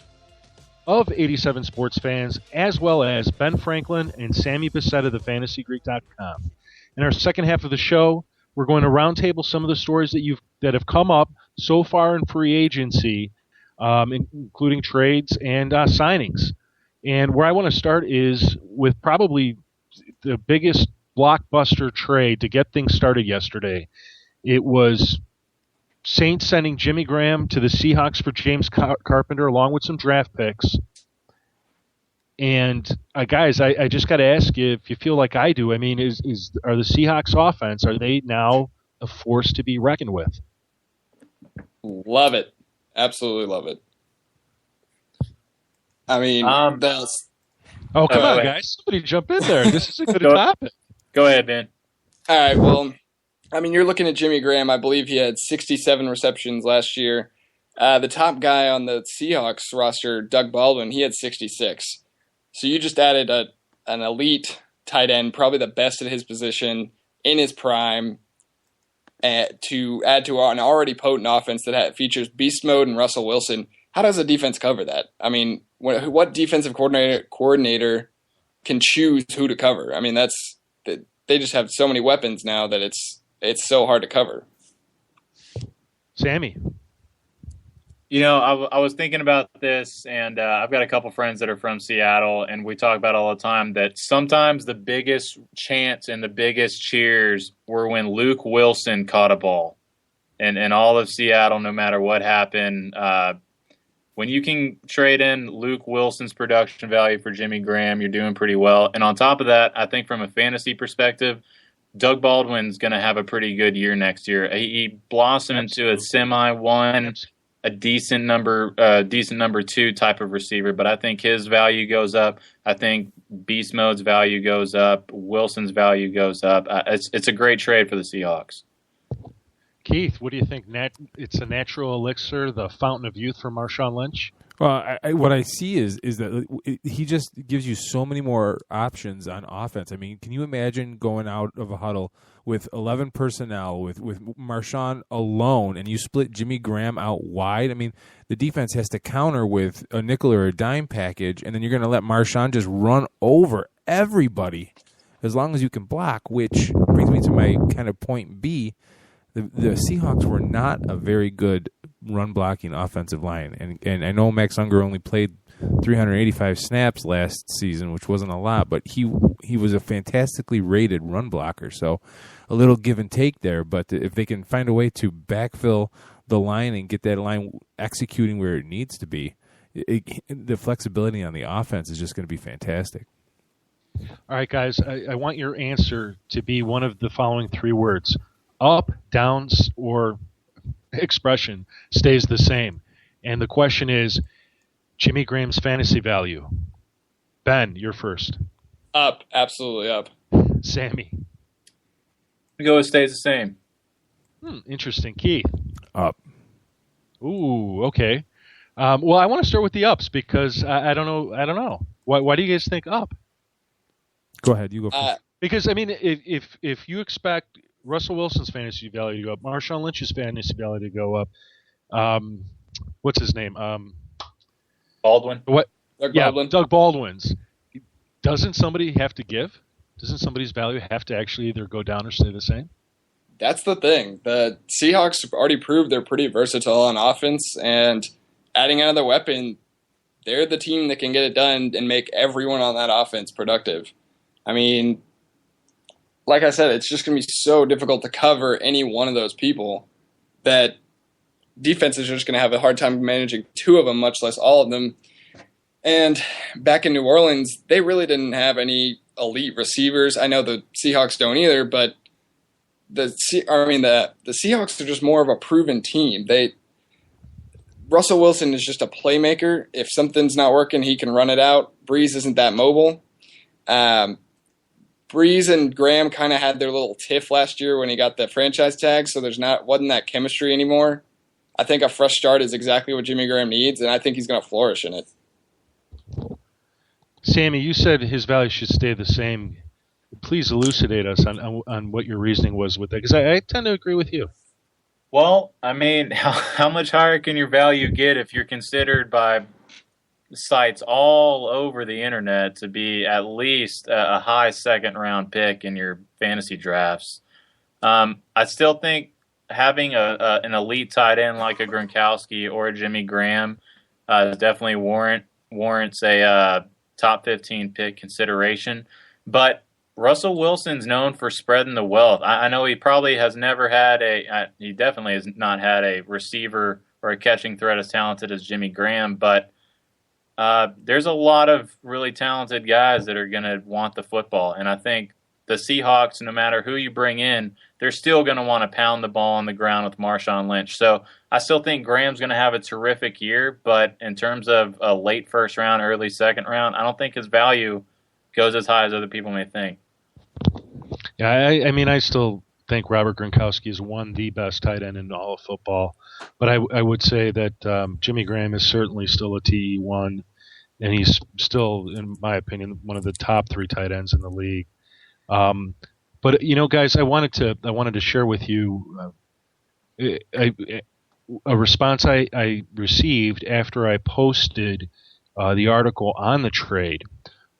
of 87 Sports Fans, as well as Ben Franklin and Sammy Bissett of the FantasyGreek.com. In our second half of the show, we're going to roundtable some of the stories that have come up so far in free agency, including trades and signings. And where I want to start is with probably the biggest blockbuster trade to get things started yesterday. It was Saints sending Jimmy Graham to the Seahawks for James Carpenter along with some draft picks. And guys, I just got to ask you if you feel like I do. I mean, are the Seahawks offense, are they now a force to be reckoned with? Love it. Absolutely love it. I mean, that's... Oh, come on, guys. Somebody jump in there. This is a good topic. Go ahead, Ben. All right, well, I mean, you're looking at Jimmy Graham. I believe he had 67 receptions last year. The top guy on the Seahawks roster, Doug Baldwin, he had 66. So you just added an elite tight end, probably the best at his position in his prime, to add to an already potent offense that features beast mode and Russell Wilson. How does a defense cover that? I mean, what defensive coordinator can choose who to cover? I mean, they just have so many weapons now that it's so hard to cover. Sammy. You know, I was thinking about this, and I've got a couple friends that are from Seattle, and we talk about all the time that sometimes the biggest chants and the biggest cheers were when Luke Wilson caught a ball. And all of Seattle, no matter what happened, when you can trade in Luke Wilson's production value for Jimmy Graham, you're doing pretty well. And on top of that, I think from a fantasy perspective, Doug Baldwin's going to have a pretty good year next year. He blossomed into a semi-one, a decent number two type of receiver, but I think his value goes up. I think Beast Mode's value goes up. Wilson's value goes up. It's a great trade for the Seahawks. Keith, what do you think? It's a natural elixir, the fountain of youth for Marshawn Lynch? Well, what I see is that he just gives you so many more options on offense. I mean, can you imagine going out of a huddle with 11 personnel, with Marshawn alone, and you split Jimmy Graham out wide? I mean, the defense has to counter with a nickel or a dime package, and then you're going to let Marshawn just run over everybody as long as you can block, which brings me to my kind of point B. The Seahawks were not a very good run-blocking offensive line. And I know Max Unger only played 385 snaps last season, which wasn't a lot, but he was a fantastically rated run blocker. So a little give and take there. But if they can find a way to backfill the line and get that line executing where it needs to be, the flexibility on the offense is just going to be fantastic. All right, guys, I want your answer to be one of the following three words. Up, downs, or expression stays the same. And the question is, Jimmy Graham's fantasy value. Ben, you're first. Up, absolutely up. Sammy. Go, it stays the same. Interesting. Keith. Up. Ooh, okay. Well, I want to start with the ups because I don't know. Why do you guys think up? Go ahead. You go first. Because, I mean, if you expect Russell Wilson's fantasy value to go up, Marshawn Lynch's fantasy value to go up, what's his name? Baldwin. What? Baldwin. Doug Baldwin's. Doesn't somebody have to give? Doesn't somebody's value have to actually either go down or stay the same? That's the thing. The Seahawks already proved they're pretty versatile on offense, and adding another weapon, they're the team that can get it done and make everyone on that offense productive. I mean, like I said, it's just going to be so difficult to cover any one of those people that defenses are just going to have a hard time managing two of them, much less all of them. And back in New Orleans, they really didn't have any elite receivers. I know the Seahawks don't either, but the Seahawks are just more of a proven team. Russell Wilson is just a playmaker. If something's not working, he can run it out. Breeze isn't that mobile. Breeze and Graham kind of had their little tiff last year when he got the franchise tag, so wasn't that chemistry anymore. I think a fresh start is exactly what Jimmy Graham needs, and I think he's going to flourish in it. Sammy, you said his value should stay the same. please elucidate us on what your reasoning was with that, because I tend to agree with you. Well, I mean, how much higher can your value get if you're considered by sites all over the internet to be at least a high second-round pick in your fantasy drafts? I still think having an elite tight end like a Gronkowski or a Jimmy Graham definitely warrants a top 15 pick consideration. But Russell Wilson's known for spreading the wealth. I know he probably has never had he definitely has not had a receiver or a catching threat as talented as Jimmy Graham, but there's a lot of really talented guys that are going to want the football. And I think the Seahawks, no matter who you bring in, they're still going to want to pound the ball on the ground with Marshawn Lynch. So I still think Graham's going to have a terrific year, but in terms of a late first round, early second round, I don't think his value goes as high as other people may think. Yeah, I mean, I still think Robert Gronkowski is the best tight end in all of football. But I would say that Jimmy Graham is certainly still a TE1, and he's still, in my opinion, one of the top 3 tight ends in the league. But guys, I wanted to share with you a response I received after I posted the article on the trade.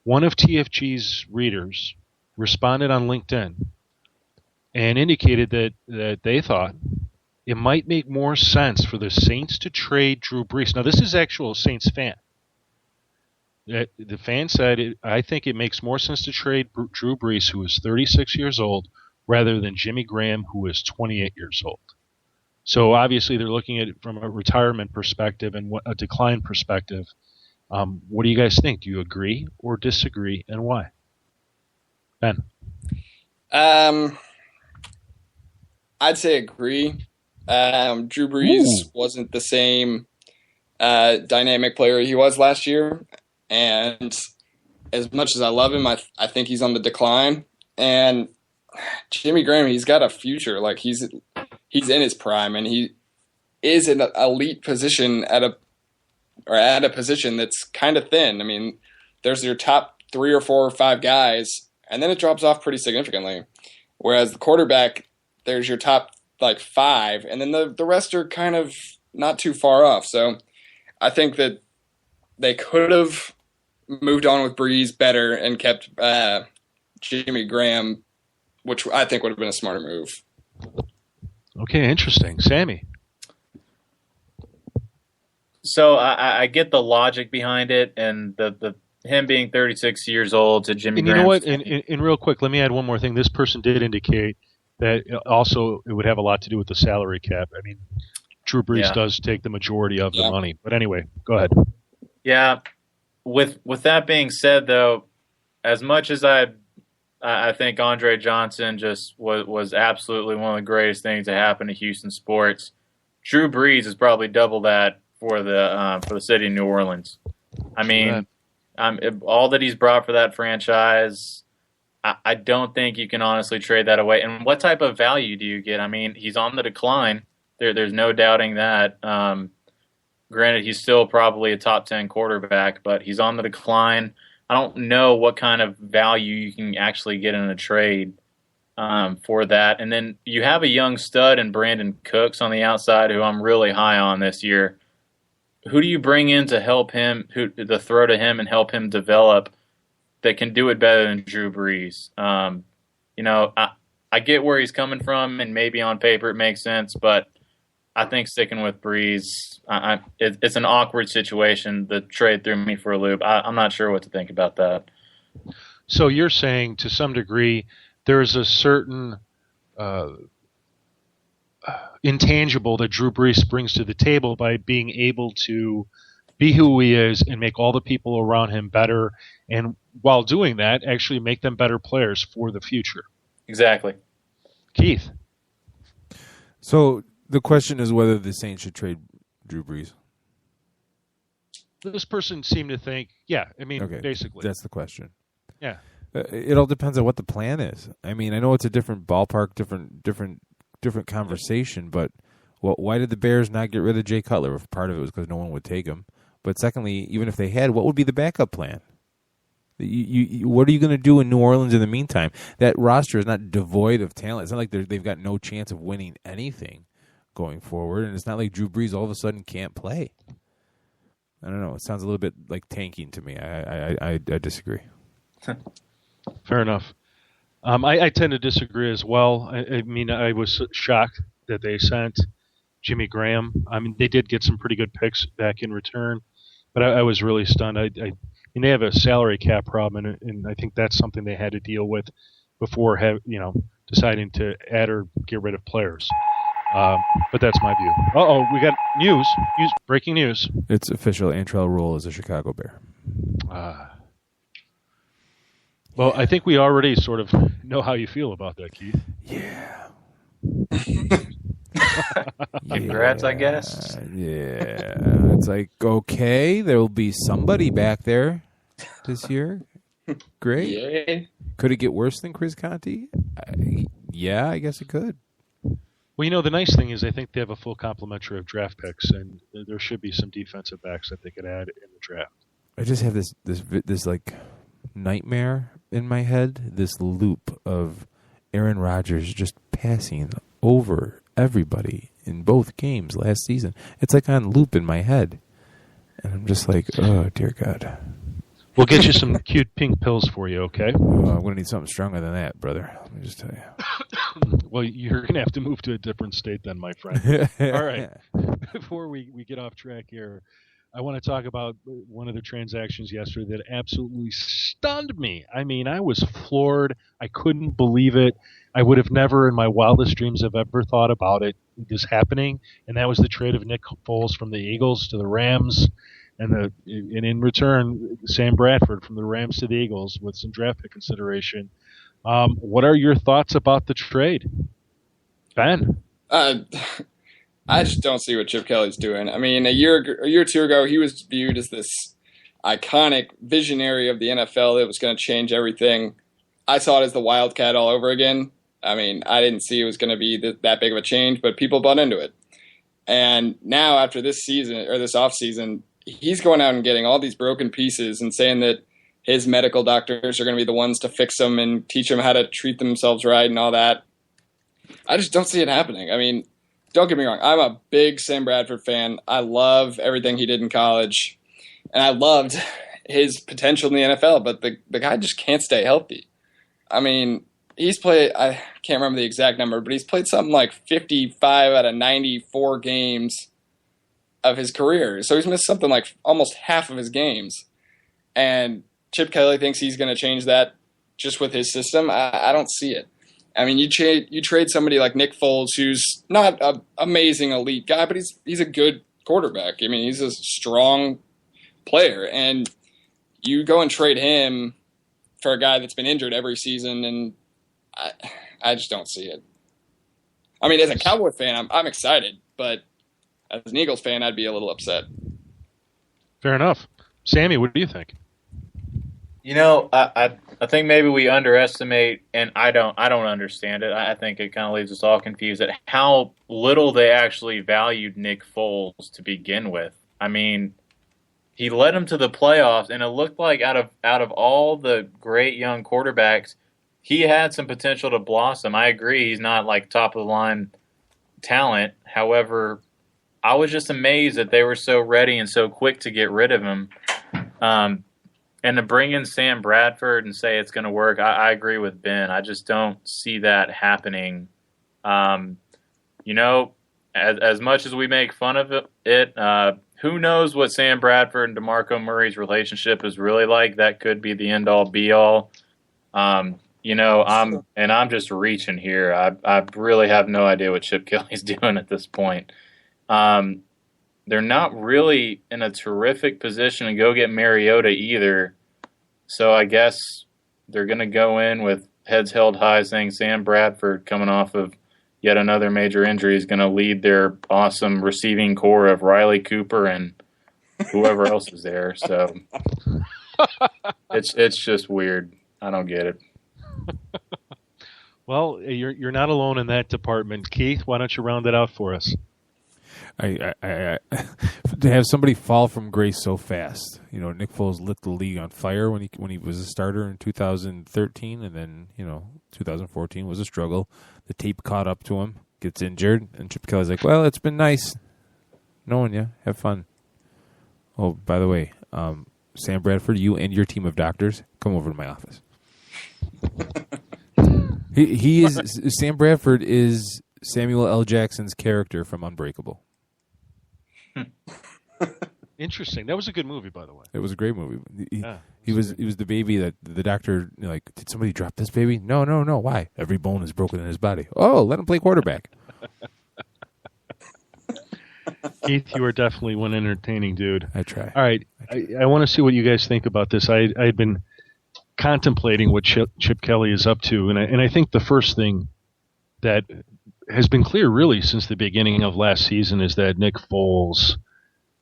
One of TFG's readers responded on LinkedIn and indicated that they thought it might make more sense for the Saints to trade Drew Brees. Now, this is actual Saints fan. The fan said, I think it makes more sense to trade Drew Brees, who is 36 years old, rather than Jimmy Graham, who is 28 years old. So obviously they're looking at it from a retirement perspective and a decline perspective. What do you guys think? Do you agree or disagree, and why? Ben? I'd say agree. Drew Brees wasn't the same dynamic player he was last year, and as much as I love him, I think he's on the decline. And Jimmy Graham, he's got a future. Like he's in his prime, and he is in an elite position at a position that's kind of thin. I mean, there's your top 3 or 4 or 5 guys, and then it drops off pretty significantly. Whereas the quarterback, there's your top 5, and then the rest are kind of not too far off. So I think that they could have moved on with Brees better and kept Jimmy Graham, which I think would have been a smarter move. Okay, interesting. Sammy? So I get the logic behind it, and the him being 36 years old to Jimmy Graham. You know what? And real quick, let me add one more thing. This person did indicate that also it would have a lot to do with the salary cap. I mean, Drew Brees does take the majority of the money. But anyway, go ahead. Yeah. With that being said, though, as much as I think Andre Johnson just was absolutely one of the greatest things to happen to Houston sports, Drew Brees is probably double that for the city of New Orleans. I mean, all that he's brought for that franchise, I don't think you can honestly trade that away. And what type of value do you get? I mean, he's on the decline. There's no doubting that. Granted, he's still probably a top 10 quarterback, but he's on the decline. I don't know what kind of value you can actually get in a trade for that. And then you have a young stud in Brandon Cooks on the outside, who I'm really high on this year. Who do you bring in to help him, to throw to him and help him develop that can do it better than Drew Brees? I get where he's coming from, and maybe on paper it makes sense, but I think sticking with Brees, it's an awkward situation. The trade threw me for a loop. I'm not sure what to think about that. So you're saying, to some degree, there's a certain intangible that Drew Brees brings to the table by being able to be who he is and make all the people around him better, and while doing that, actually make them better players for the future. Exactly. Keith? So the question is whether the Saints should trade Drew Brees. This person seemed to think, basically. That's the question. Yeah. It all depends on what the plan is. I mean, I know it's a different ballpark, different conversation, but why did the Bears not get rid of Jay Cutler? If part of it was because no one would take him. But secondly, even if they had, what would be the backup plan? What are you going to do in New Orleans in the meantime? That roster is not devoid of talent. It's not like they've got no chance of winning anything going forward, and it's not like Drew Brees all of a sudden can't play. I don't know. It sounds a little bit like tanking to me. I disagree. Fair enough. I tend to disagree as well. I mean, I was shocked that they sent Jimmy Graham. I mean, they did get some pretty good picks back in return, but I was really stunned. I mean, they have a salary cap problem, and I think that's something they had to deal with before deciding to add or get rid of players. But that's my view. We got news. Breaking news. It's official. Antrell Roll is a Chicago Bear. Well, I think we already sort of know how you feel about that, Keith. Yeah. Congrats, I guess. Yeah. It's like, okay, there will be somebody back there this year. Great. Yeah. Could it get worse than Chris Conte? Yeah, I guess it could. Well, the nice thing is I think they have a full complementary of draft picks, and there should be some defensive backs that they could add in the draft. I just have this like nightmare in my head, this loop of Aaron Rodgers just passing over everybody in both games last season. It's like on loop in my head. And I'm just like, oh, dear God. We'll get you some cute pink pills for you, okay? Oh, I'm going to need something stronger than that, brother. Let me just tell you. Well, you're going to have to move to a different state then, my friend. All right. Before we get off track here, I want to talk about one of the transactions yesterday that absolutely stunned me. I mean, I was floored. I couldn't believe it. I would have never in my wildest dreams have ever thought about this happening, and that was the trade of Nick Foles from the Eagles to the Rams, and in return, Sam Bradford from the Rams to the Eagles with some draft pick consideration. What are your thoughts about the trade, Ben? I just don't see what Chip Kelly's doing. I mean, a year or two ago, he was viewed as this iconic visionary of the NFL that was going to change everything. I saw it as the Wildcat all over again. I mean, I didn't see it was going to be that big of a change, but people bought into it. And now after this season or this offseason, he's going out and getting all these broken pieces and saying that his medical doctors are going to be the ones to fix them and teach them how to treat themselves right and all that. I just don't see it happening. I mean, don't get me wrong. I'm a big Sam Bradford fan. I love everything he did in college, and I loved his potential in the NFL, but the guy just can't stay healthy. I mean, he's played, I can't remember the exact number, but he's played something like 55 out of 94 games of his career. So he's missed something like almost half of his games. And Chip Kelly thinks he's going to change that just with his system. I don't see it. I mean, you trade somebody like Nick Foles, who's not an amazing elite guy, but he's a good quarterback. I mean, he's a strong player. And you go and trade him for a guy that's been injured every season, and I just don't see it. I mean, as a Cowboy fan, I'm excited, but as an Eagles fan, I'd be a little upset. Fair enough. Sammy, what do you think? I think maybe we underestimate, and I don't understand it. I think it kind of leaves us all confused at how little they actually valued Nick Foles to begin with. I mean, he led them to the playoffs, and it looked like out of all the great young quarterbacks, he had some potential to blossom. I agree, he's not like top of the line talent. However, I was just amazed that they were so ready and so quick to get rid of him. And to bring in Sam Bradford and say it's going to work, I agree with Ben. I just don't see that happening. As much as we make fun of it, who knows what Sam Bradford and DeMarco Murray's relationship is really like? That could be the end-all, be-all. I'm just reaching here. I really have no idea what Chip Kelly's doing at this point. They're not really in a terrific position to go get Mariota either. So I guess they're going to go in with heads held high saying Sam Bradford, coming off of yet another major injury, is going to lead their awesome receiving core of Riley Cooper and whoever else is there. So it's just weird. I don't get it. Well, you're not alone in that department. Keith, why don't you round it out for us? To have somebody fall from grace so fast. Nick Foles lit the league on fire when he was a starter in 2013, and then 2014 was a struggle. The tape caught up to him, gets injured, and Chip Kelly's like, "Well, it's been nice knowing you. Have fun." Oh, by the way, Sam Bradford, you and your team of doctors, come over to my office. He is Sam Bradford is Samuel L. Jackson's character from Unbreakable. Interesting. That was a good movie, by the way. It was a great movie. He was the baby that the doctor did somebody drop this baby? No. Why? Every bone is broken in his body. Oh, let him play quarterback. Keith, you are definitely one entertaining dude. I try. All right, I want to see what you guys think about this. I've been contemplating what Chip Kelly is up to, and I think the first thing that has been clear really since the beginning of last season is that Nick Foles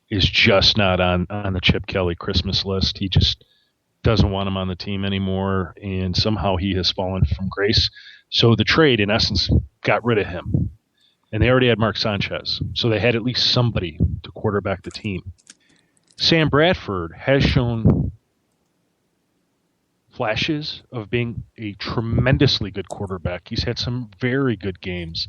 is just not on the Chip Kelly Christmas list. He just doesn't want him on the team anymore, and somehow he has fallen from grace. So the trade, in essence, got rid of him. And they already had Mark Sanchez, so they had at least somebody to quarterback the team. Sam Bradford has shown flashes of being a tremendously good quarterback. He's had some very good games,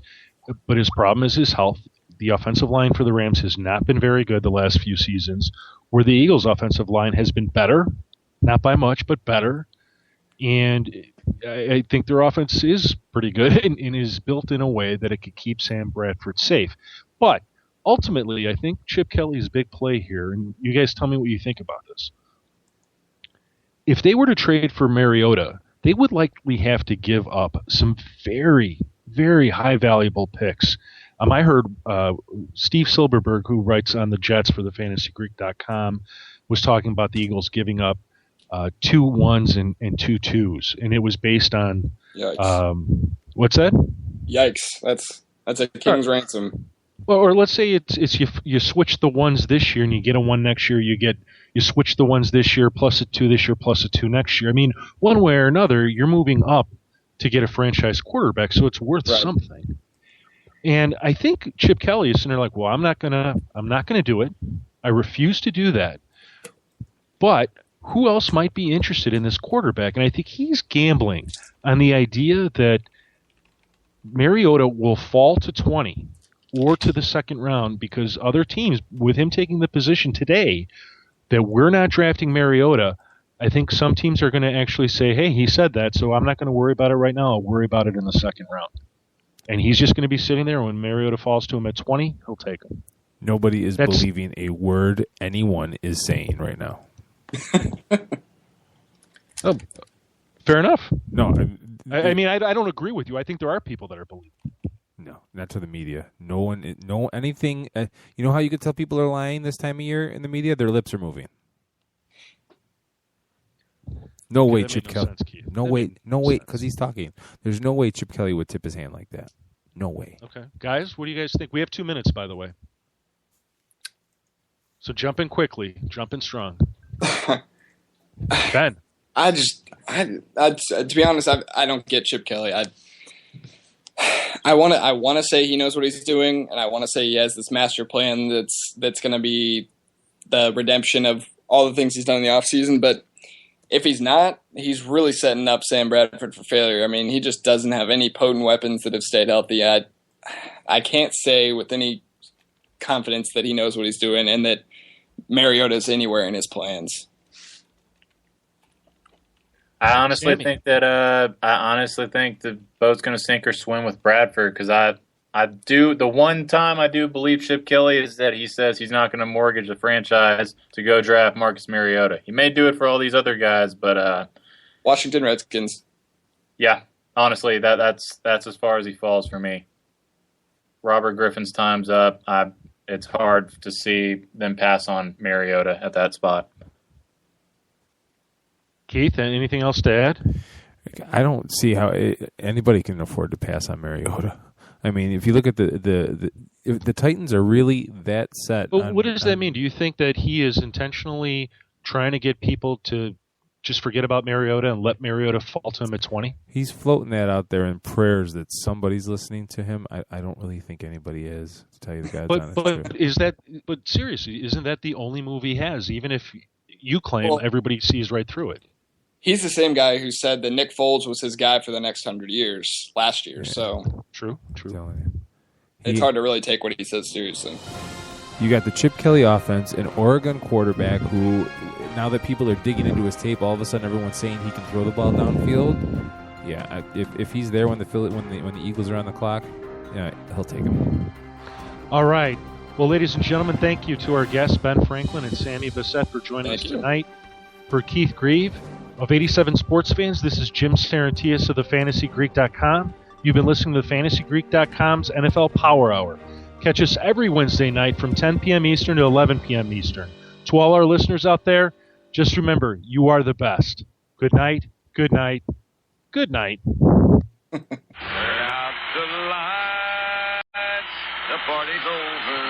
but his problem is his health. The offensive line for the Rams has not been very good the last few seasons, where the Eagles' offensive line has been better, not by much, but better. And I think their offense is pretty good and is built in a way that it could keep Sam Bradford safe. But ultimately, I think Chip Kelly's big play here, and you guys tell me what you think about this. If they were to trade for Mariota, they would likely have to give up some very, very high valuable picks. I heard Steve Silberberg, who writes on the Jets for thefantasygreek.com, was talking about the Eagles giving up 2 1s and 2 2s, and it was based on what's that? Yikes! That's a king's ransom. Well, or let's say it's you switch the 1s this year and you get a 1 next year. You switch the 1s this year plus a 2 this year plus a 2 next year. I mean, one way or another, you're moving up to get a franchise quarterback, so it's worth something. And I think Chip Kelly is sitting there like, well, I'm not gonna do it. I refuse to do that. But who else might be interested in this quarterback? And I think he's gambling on the idea that Mariota will fall to 20 or to the second round because other teams, with him taking the position today that we're not drafting Mariota, I think some teams are going to actually say, hey, he said that, so I'm not going to worry about it right now. I'll worry about it in the second round. And he's just going to be sitting there. When Mariota falls to him at 20, he'll take him. Nobody is believing a word anyone is saying right now. Oh, fair enough. No, I mean, I don't agree with you. I think there are people that are believing. No, not to the media. No one, no anything. You know how you can tell people are lying this time of year in the media? Their lips are moving. No way, Chip Kelly. No way, because he's talking. There's no way Chip Kelly would tip his hand like that. No way. Okay, guys, what do you guys think? We have 2 minutes, by the way. So jump in quickly, jump in strong. Ben, to be honest, I don't get Chip Kelly. I want to say he knows what he's doing, and I want to say he has this master plan that's going to be the redemption of all the things he's done in the offseason. But if he's not, he's really setting up Sam Bradford for failure. I mean, he just doesn't have any potent weapons that have stayed healthy. I can't say with any confidence that he knows what he's doing and that Mariota's anywhere in his plans. I honestly think the boat's going to sink or swim with Bradford because I do. The one time I do believe Chip Kelly is that he says he's not going to mortgage the franchise to go draft Marcus Mariota. He may do it for all these other guys, but Washington Redskins. Yeah, honestly, that's as far as he falls for me. Robert Griffin's time's up. It's hard to see them pass on Mariota at that spot. Keith, anything else to add? I don't see how anybody can afford to pass on Mariota. I mean, if you look at if the Titans are really that set. But what does that mean? Do you think that he is intentionally trying to get people to just forget about Mariota and let Mariota fall to him at 20? He's floating that out there in prayers that somebody's listening to him. I don't really think anybody is, to tell you the God's honest truth. But seriously, isn't that the only move he has? Even if you claim everybody sees right through it. He's the same guy who said that Nick Foles was his guy for the next 100 years last year. Yeah. So true. It's hard to really take what he says seriously. You got the Chip Kelly offense, an Oregon quarterback who, now that people are digging into his tape, all of a sudden everyone's saying he can throw the ball downfield. Yeah, if he's there when the Eagles are on the clock, yeah, he'll take him. All right. Well, ladies and gentlemen, thank you to our guests, Ben Franklin and Sammy Bissett, for joining us tonight. For Keith Grieve of 87 Sports Fans, this is Jim Sarantias of thefantasygreek.com. You've been listening to thefantasygreek.com's NFL Power Hour. Catch us every Wednesday night from 10 p.m. Eastern to 11 p.m. Eastern. To all our listeners out there, just remember, you are the best. Good night, good night, good night. Out the lights, the party's over.